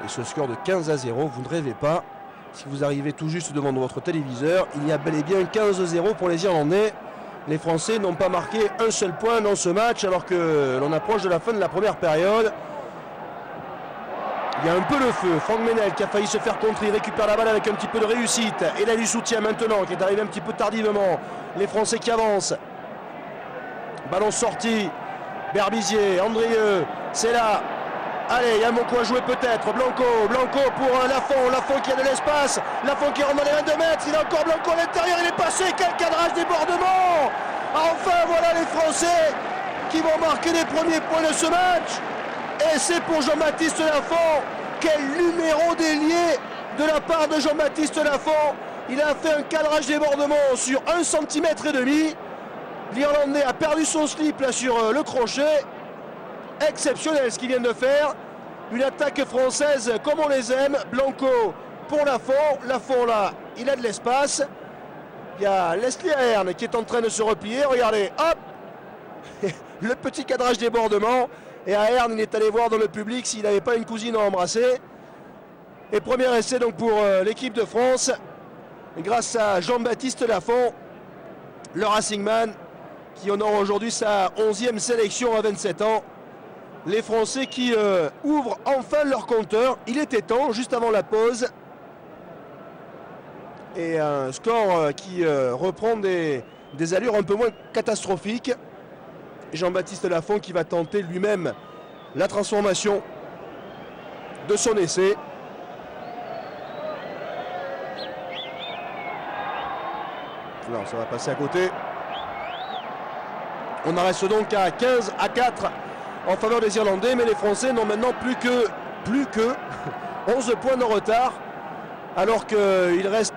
Et ce score de 15-0, vous ne rêvez pas. Si vous arrivez tout juste devant votre téléviseur, il y a bel et bien 15-0 pour les Irlandais. Les Français n'ont pas marqué un seul point dans ce match alors que l'on approche de la fin de la première période. Il y a un peu le feu. Franck Ménel qui a failli se faire contrer, il récupère la balle avec un petit peu de réussite. Et là, du soutien maintenant qui est arrivé un petit peu tardivement. Les Français qui avancent. Ballon sorti. Berbizier, Andrieux, c'est là. Allez, il y a mon coup à jouer peut-être. Blanco pour Lafont qui a de l'espace. Lafont qui rentre dans les 22 mètres. Il a encore Blanco à l'intérieur. Il est passé. Quel cadrage, débordement. Enfin, voilà les Français qui vont marquer les premiers points de ce match. Et c'est pour Jean-Baptiste Lafont. Quel numéro d'ailier de la part de Jean-Baptiste Lafont. Il a fait un cadrage débordement sur 1,5 cm. L'Irlandais a perdu son slip là sur le crochet. Exceptionnel ce qu'il vient de faire. Une attaque française comme on les aime. Blanco pour Lafont. Lafont là, il a de l'espace. Il y a Leslie Ahern qui est en train de se replier. Regardez, hop. Le petit cadrage débordement. Et Ahern, il est allé voir dans le public s'il n'avait pas une cousine à embrasser. Et premier essai donc pour l'équipe de France. Grâce à Jean-Baptiste Lafont, le Racingman, qui honore aujourd'hui sa 11e sélection à 27 ans. Les Français qui ouvrent enfin leur compteur. Il était temps, juste avant la pause. Et un score qui reprend des allures un peu moins catastrophiques. Jean-Baptiste Lafont qui va tenter lui-même la transformation de son essai. Non, ça va passer à côté. On en reste donc à 15-4 en faveur des Irlandais, mais les Français n'ont maintenant plus que 11 points de retard, alors qu'il reste...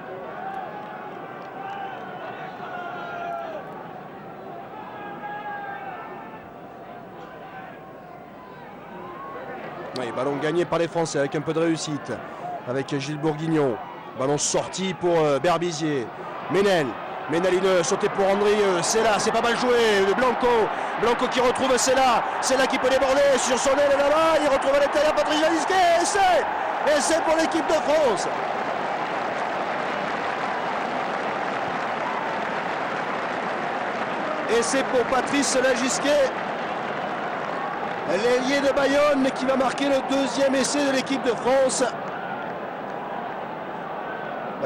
Oui, ballon gagné par les Français avec un peu de réussite, avec Gilles Bourguignon. Ballon sorti pour Berbizier. Ménel, il sautait pour Andrieux. C'est là, c'est pas mal joué. Blanco qui retrouve Sella qui peut déborder sur son aile là-bas. Il retrouve à l'intérieur Patrice Lajisquet. Et c'est pour l'équipe de France. Et c'est pour Patrice Lajisquet, l'ailier de Bayonne, qui va marquer le deuxième essai de l'équipe de France.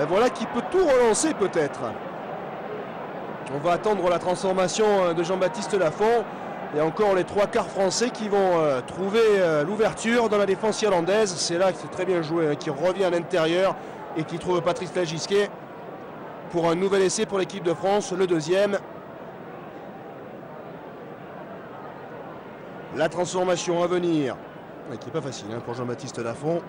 Et voilà qui peut tout relancer peut-être. On va attendre la transformation de Jean-Baptiste Lafont. Et encore les trois quarts français qui vont trouver l'ouverture dans la défense irlandaise. C'est là que c'est très bien joué, qui revient à l'intérieur et qui trouve Patrice Lajisquet pour un nouvel essai pour l'équipe de France, le deuxième. La transformation à venir, qui n'est pas facile pour Jean-Baptiste Lafont.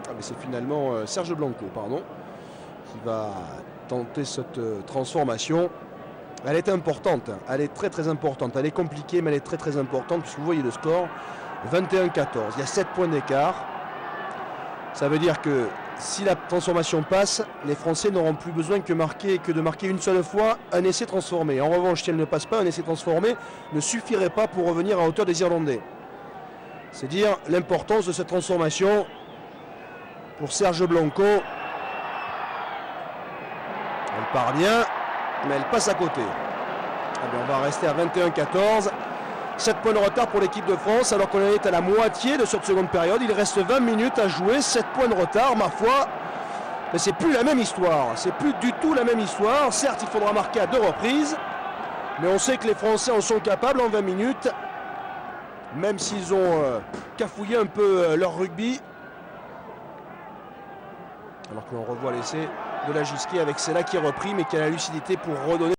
Mais c'est finalement Serge Blanco, qui va tenter cette transformation. Elle est importante, elle est très très importante. Elle est compliquée, mais elle est très très importante, puisque vous voyez le score, 21-14. Il y a 7 points d'écart. Ça veut dire que si la transformation passe, les Français n'auront plus besoin que de marquer une seule fois un essai transformé. En revanche, si elle ne passe pas, un essai transformé ne suffirait pas pour revenir à hauteur des Irlandais. C'est dire l'importance de cette transformation pour Serge Blanco. Elle part bien, mais elle passe à côté. On va rester à 21-14. 7 points de retard pour l'équipe de France, alors qu'on est à la moitié de cette seconde période. Il reste 20 minutes à jouer, 7 points de retard, ma foi. Mais c'est plus la même histoire. C'est plus du tout la même histoire. Certes, il faudra marquer à 2 reprises. Mais on sait que les Français en sont capables en 20 minutes. Même s'ils ont cafouillé un peu leur rugby. Alors que l'on revoit l'essai de Lajisquet avec Sella qui est repris, mais qui a la lucidité pour redonner.